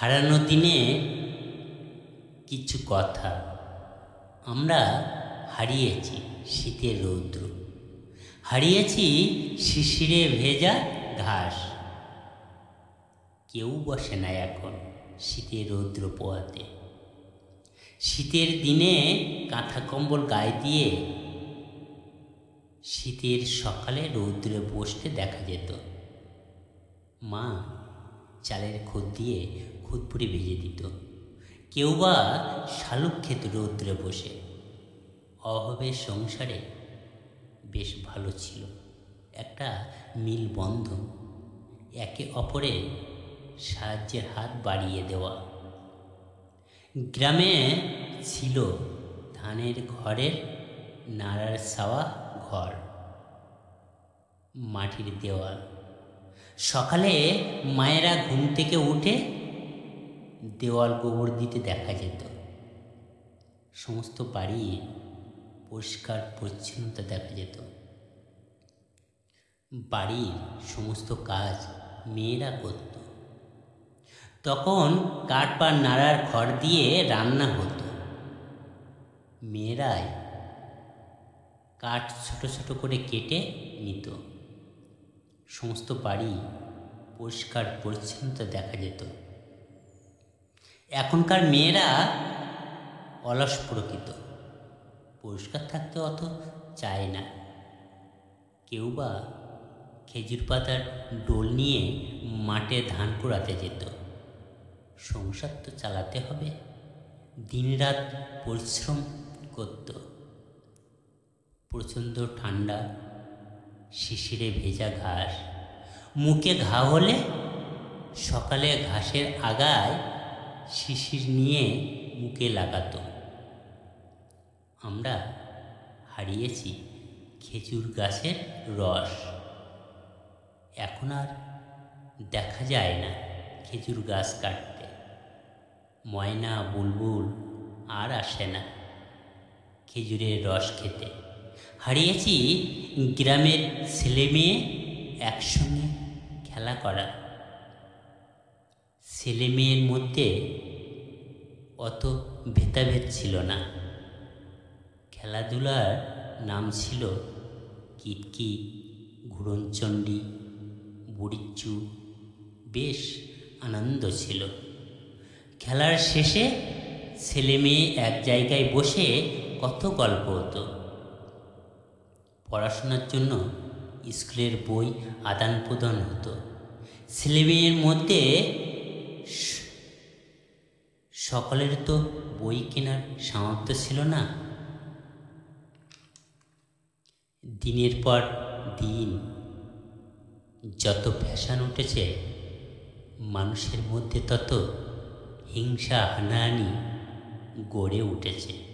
হারানো দিনে কিছু কথা আমরা হারিয়েছি। শীতের রৌদ্র হারিয়েছি, শিশিরে ভেজা ঘাস। কেউ বসে না এখন শীতের রৌদ্র পোয়াতে। শীতের দিনে কাঁথা কম্বল গায়ে দিয়ে শীতের সকালে রৌদ্রে বসতে দেখা যেত। মা চালের খুদ দিয়ে খুদপুরি ভেজে দিত। কেউ বা শালুক খেত রৌদ্রে বসে। অভাবের সংসারে বেশ ভালো ছিল একটা মিল বন্ধন, একে অপরের সাহায্যের হাত বাড়িয়ে দেওয়া। গ্রামে ছিল ধানের ঘরের নাড়ার ছাওয়া ঘর, মাটির দেওয়াল। সকালে মায়েরা ঘুম থেকে উঠে দেওয়াল গোবর দিতে দেখা যেত। সমস্ত বাড়ি পরিষ্কার পরিচ্ছন্নতা দেখা যেত। বাড়ির সমস্ত কাজ মেয়েরা করত। তখন কাঠ বা নাড়ার ঘর দিয়ে রান্না হতো। মেয়েরাই কাঠ ছোট ছোট করে কেটে নিত। সমস্ত বাড়ি পরিষ্কার পরিচ্ছন্নতা দেখা যেত। এখনকার মেয়েরা অলস প্রকৃত, পরিষ্কার থাকতে অত চায় না। কেউ বা খেজুর পাতার ডোল নিয়ে মাঠে ধান কুড়াতে যেত। সংসার তো চালাতে হবে, দিনরাত পরিশ্রম করত। প্রচণ্ড ঠান্ডা, শিশিরে ভেজা ঘাস। মুখে ঘা হলে সকালে ঘাসের আগায় শিশির নিয়ে মুখে লাগাতো। আমরা হারিয়েছি খেজুর গাছের রস। এখন আর দেখা যায় না খেজুর গাছ কাটতে। ময়না বুলবুল আর আসে না খেজুরের রস খেতে। হারিয়েছি গ্রামের ছেলে মেয়ে একসঙ্গে খেলা করা। ছেলে মেয়ের মধ্যে অত ভেদাভেদ ছিল না। খেলাধুলার নাম ছিল কিতকিত, ঘুরনচণ্ডী, বুড়িচ্চু। বেশ আনন্দ ছিল। খেলার শেষে ছেলে মেয়ে এক জায়গায় বসে কত গল্প হতো। পড়াশোনার জন্য স্কুলের বই আদান প্রদান হতো। ছেলে মেয়ের মধ্যে সকলের তো বই কেনার সামর্থ্য ছিল না। দিনের পর দিন যত ফ্যাশন উঠেছে, মানুষের মধ্যে তত হিংসা হানাহানি গড়ে উঠেছে।